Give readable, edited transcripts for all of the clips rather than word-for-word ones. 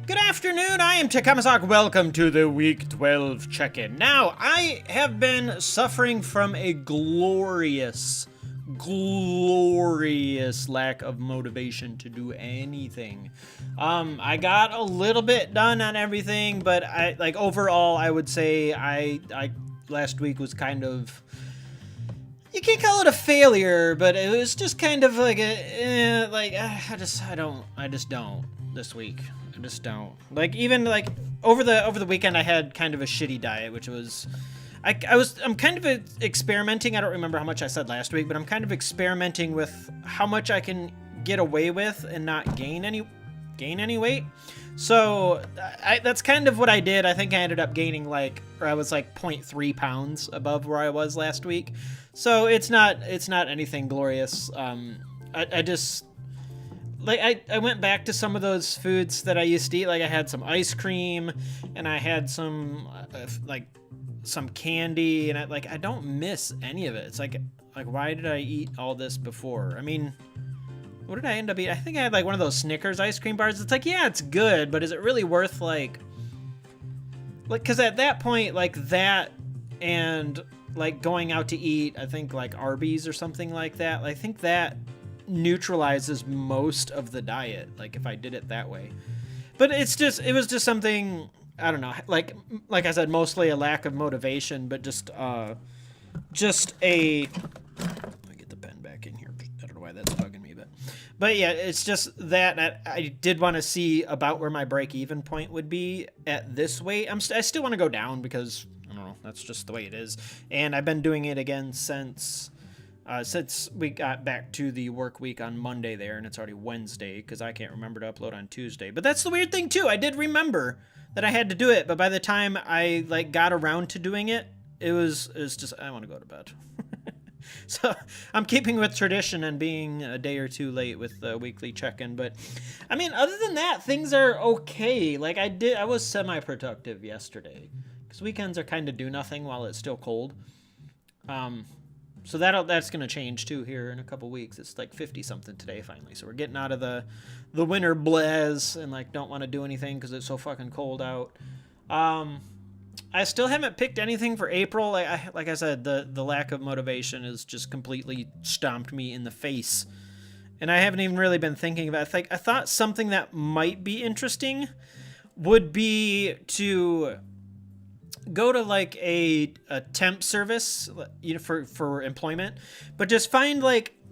Good afternoon, I am Tecumseh. Welcome to the Week 12 check-in. Now, I have been suffering from a glorious lack of motivation to do anything. I got a little bit done on everything, but overall, I would say I last week was kind of, you can't call it a failure, but it was just kind of like I just don't this week. I just don't. Even over the weekend I had kind of a shitty diet, which was I'm kind of experimenting. I don't remember how much I said last week, but I'm kind of experimenting with how much I can get away with and not gain any weight. So that's kind of what I did. I think I ended up gaining I was 0.3 pounds above where I was last week. So it's not anything glorious. I went back to some of those foods that I used to eat. I had some ice cream and I had some some candy, and I don't miss any of it. It's like why did I eat all this before? I mean, what did I end up eating? I think I had one of those Snickers ice cream bars. It's yeah, it's good, but is it really worth because at that point that and going out to eat, I think Arby's or something like that. I think that neutralizes most of the diet, if I did it that way. But it was just something, I don't know, like I said, mostly a lack of motivation, but just a, let me get the pen back in here. I don't know why that's bugging me, but yeah, it's just that I did want to see about where my break-even point would be at this weight. I still want to go down because, I don't know, that's just the way it is. And I've been doing it again since we got back to the work week on Monday there, and it's already Wednesday because I can't remember to upload on Tuesday. But that's the weird thing too. I did remember that I had to do it, but by the time I got around to doing it, it was just, I want to go to bed. So I'm keeping with tradition and being a day or two late with the weekly check-in. But I mean, other than that, things are okay. I was semi-productive yesterday because weekends are kind of do nothing while it's still cold. So that's going to change too here in a couple weeks. It's 50 something today finally. So we're getting out of the winter blaze and don't want to do anything because it's so fucking cold out. I still haven't picked anything for April. Like I said, the lack of motivation has just completely stomped me in the face. And I haven't even really been thinking about it. I thought something that might be interesting would be to go to a temp service, for employment, but just find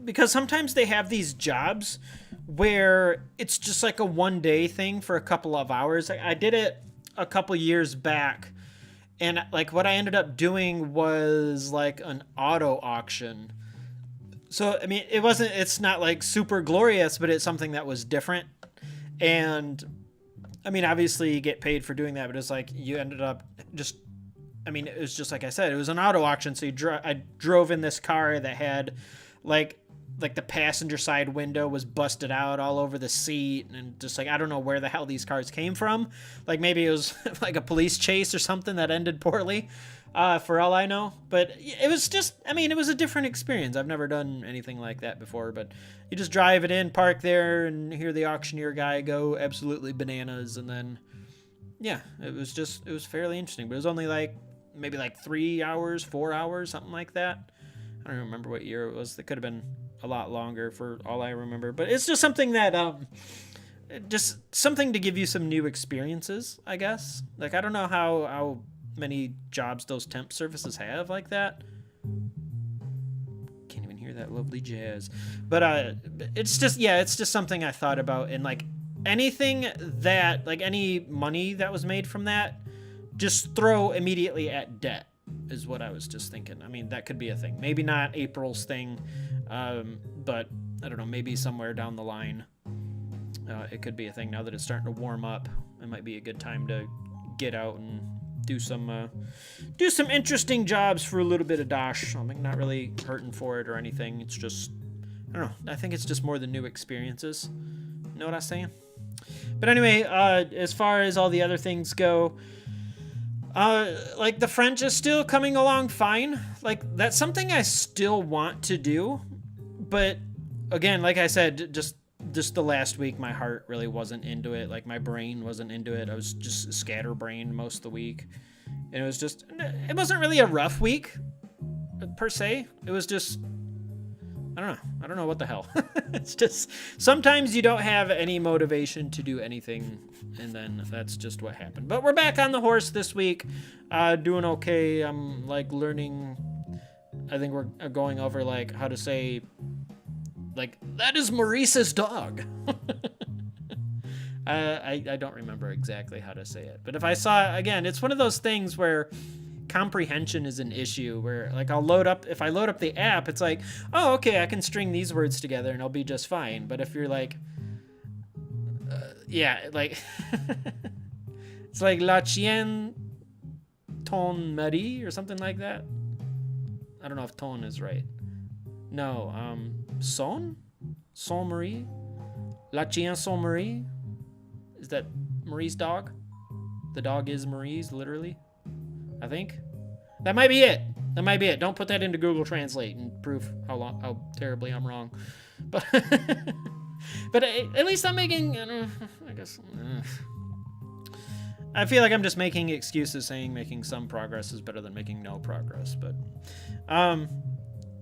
because sometimes they have these jobs where it's just a one-day thing for a couple of hours. I did it a couple years back, and what I ended up doing was an auto auction. So I mean, it's not super glorious, but it's something that was different. And I mean, obviously you get paid for doing that, but it's you ended up just, I mean, it was just like I said, it was an auto auction. So I drove in this car that had the passenger side window was busted out all over the seat, and just I don't know where the hell these cars came from. Maybe it was a police chase or something that ended poorly, for all I know. But it was just, I mean, it was a different experience. I've never done anything like that before, but you just drive it in, park there, and hear the auctioneer guy go absolutely bananas. And then, yeah, it was fairly interesting, but it was only maybe 3 hours, 4 hours, something like that. I don't remember what year it was. It could have been a lot longer for all I remember, but it's just something that, just something to give you some new experiences, I guess. I don't know how many jobs those temp services have like that. Can't even hear that lovely jazz, but it's just something I thought about. And anything that, any money that was made from that, just throw immediately at debt is what I was just thinking. I mean, that could be a thing. Maybe not April's thing, but I don't know, maybe somewhere down the line, it could be a thing. Now that it's starting to warm up, it might be a good time to get out and do some interesting jobs for a little bit of dosh. I'm not really hurting for it or anything. It's just, I don't know. I think it's just more the new experiences. You know what I'm saying? But anyway, as far as all the other things go, the French is still coming along fine. That's something I still want to do, but again, like I said, just just the last week, my heart really wasn't into it. Like, my brain wasn't into it. I was just scatterbrained most of the week. And it wasn't really a rough week, per se. It was just, I don't know. I don't know what the hell. It's just, sometimes you don't have any motivation to do anything, and then that's just what happened. But we're back on the horse this week, doing okay. I'm, like, learning, I think we're going over, like, how to say, like, that is Maurice's dog. I don't remember exactly how to say it. But if I saw, again, it's one of those things where comprehension is an issue, where, like, if I load up the app, it's like, oh, okay, I can string these words together and I'll be just fine. But if you're like, yeah, like, it's like La Chien Ton Marie or something like that. I don't know if ton is right. No, Son Marie? La Chien Son Marie? Is that Marie's dog? The dog is Marie's, literally, I think. That might be it. Don't put that into Google Translate and prove how terribly I'm wrong. But but at least I'm making, I guess, I feel like I'm just making excuses saying making some progress is better than making no progress. But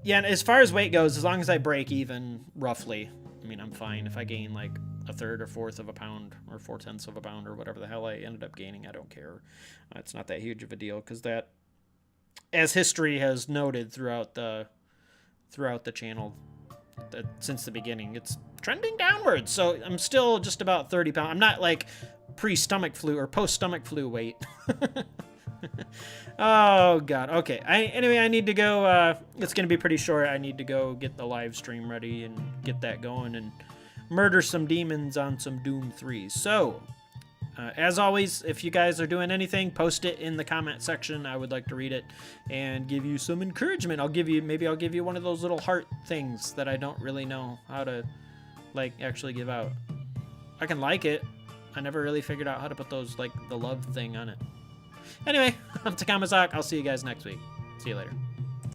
yeah, and as far as weight goes, as long as I break even roughly, I mean, I'm fine. If I gain like a third or fourth of a pound or 4/10 of a pound or whatever the hell I ended up gaining, I don't care. It's not that huge of a deal, because that, as history has noted throughout the channel, that since the beginning, it's trending downwards. So I'm still just about 30 pounds. I'm not like pre-stomach flu or post-stomach flu weight. Oh god. Okay. Anyway, I need to go. It's gonna be pretty short. I need to go get the live stream ready and get that going and murder some demons on some Doom 3. So, as always, if you guys are doing anything, post it in the comment section. I would like to read it and give you some encouragement. Maybe I'll give you one of those little heart things that I don't really know how to, like, actually give out. I can like it. I never really figured out how to put those, like, the love thing on it. Anyway, I'm Takamazak. I'll see you guys next week. See you later.